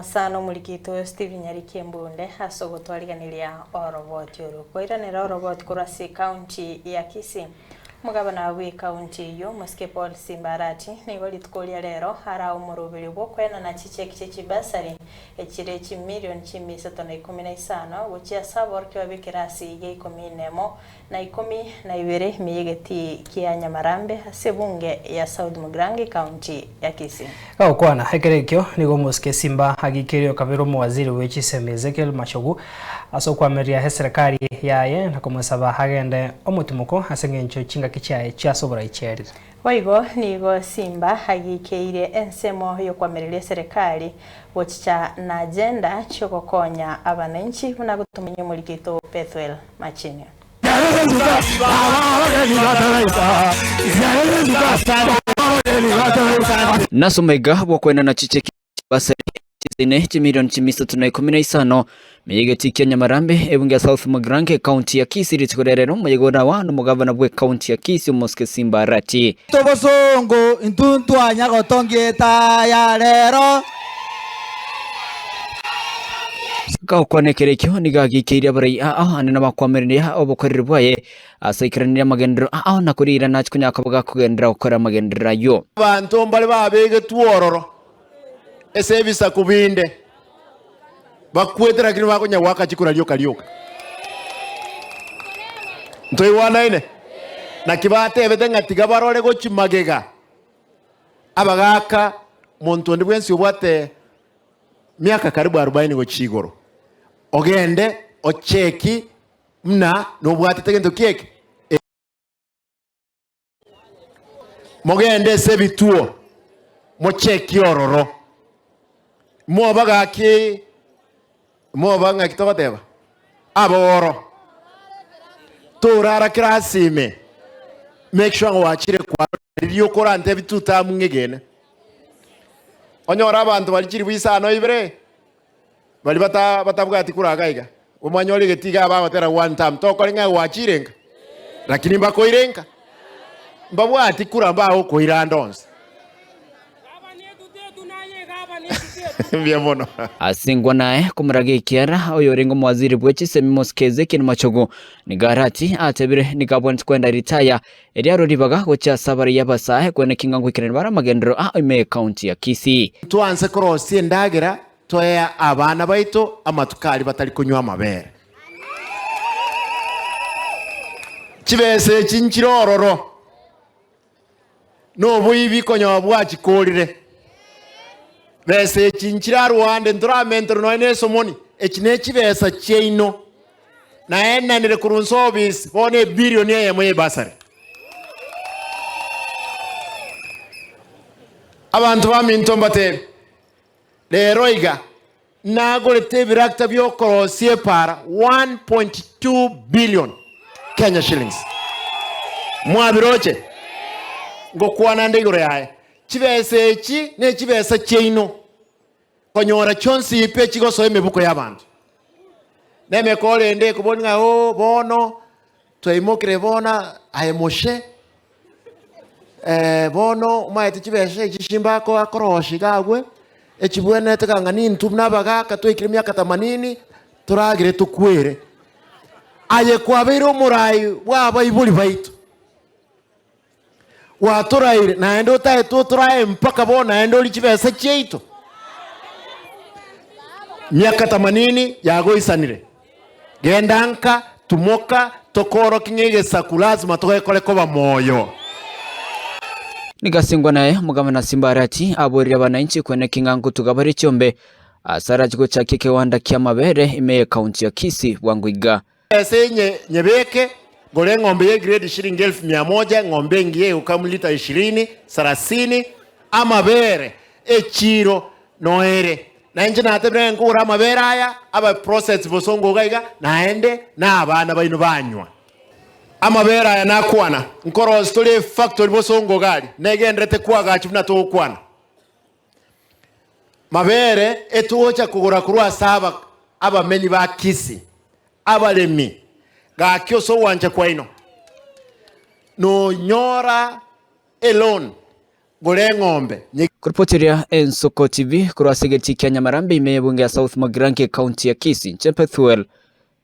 Sano mulikito Steve Nyarikembunde asogotwariganiria oroboti urukwiranira oroboti kurasi county ya Kisii. Mugabana wa county yo Muske Paul Simbarati nigo litkolia rero ara umurubiri bwo kwena na chicheki chibasari ekire chi million chimisa tona 15 gochia sabor kwa bikirasi ye 10 na 12 miyegeti kia Nyamarambe asebunge ya South Mugrange county ya Kisii. Kwana hekerekyo nigo Muske Simba hagikirio kabiro mwaziri wechi Seme Ezekiel Machogu asokwa meria heserekari yaye na kumusaba hagende omutumuko asengencho chinga kichae cha sobora icheri. Waigo nigo Simba hagikeire ensemo yo kwamereria serikali wochicha na agenda chokokonya abananchi na gutumenya mulikito Pethuel Machini. Nasomega bokwena na chicheki basari chine milioni chimisa tuna 15 meyegeti kia Nyamarambe ebunge South Mugrange county ya Kisii ritikorerero muyegora wa n'umugabana bwe county ya Kisii Muske Simbarati tobosongo intuntu anyagotongieta ya rero Kaukonekerekyo nigagikeire abarai anena bakwamerera obukorerwaye asaikiranira magendero na kurira nachikunyakabaga kugendera ukora magendera yo abantu mbale babege tuororo esebisa kubinde bakwetera kiri bakonya waka chikura lyo kalyoka ntoi wana ine na kibate ebete ngatiga barore go chimagega abagaka muntu ndi bwensi obwate miaka karibu 40 go chigoro ogende ocheki mna no bwate tegento kieke mogende sebituo mocheki ororo mobagaki mobanga kitoteba aboro turara krasime make sure wachire kwa ryo korante bituta mungegene onyora abantu balikiri bwisano ibere bali batabwa ati kuragaiga umanyoli getiga babatera one time tokolinga wachirenga lakini bakoirenga mbabwa ati kuramba uko irandons Biamono. Asingwa nae kumurage kiara oyorengo mwaziri bwechi Seme Muske Ezekiel Machogu nigarati atebire nigabonetse kwenda retire eriaro ribaga gocha sabari yabasahe kwene kingango kirenbara magendero ime county ya Kisii tuanse cross endagera toya abana baito amatukali batali kunywa amabere kibese chinchirororo no buyibi konyo bwachi kolire bese chinchira Rwanda nturamento no eneso moni ekine kibesa cheino na enanire kurunsobis bone billion ye moye basari abantu baminto mbate lero iga nagole tebirakta byo korosie para 1.2 billion Kenya shillings mwabiroche ngokwana ndegoro yae kibese eki ne kibesa cheino konyora chonsi ipe chigoso emebuko y'abantu neme kole nde kubonga bono twaimokire bona ayemoshe bono maite kibese ekishimba ko akoroshi gagwe ekibwene tekanga nintu nabaga twikire myaka 80 turagire tukwere aye kwabiro murai waba ibuli baitu waturaire naendo tae tuturae mpaka bona endo likibesa cheito miaka 80 yago isanire gendanka tumoka tokoro kingege sakulazima tokole koba moyo nigasingwa naye mugabana Simbarati aborira abananchi kwene kingango tugabari chombe asara kigo chake kiwanda kia mabere ime county ya Kisii Bwangwiga esenye nyebeke gole ngombe ye grade shilingi 1100 ngombe ngiye ukamulita 20 30 amabere echiro noere na nje natebre ngura amabere aya aba process bosongo gaiga naende na abana baino banywa amabere aya nakwana nkoro story factory bosongo gali negendrete kwaga chifuna to kwana mabere etuocha kugura kurwa saba abamenyi ba Kisii abalemi gakyo so wanje kwaino no nyora alone ngore ng'ombe kuripotiria Ensoko TV kurasegeti Kenya Marambi imebunge ya South Magrange County ya Kisii Chepethuel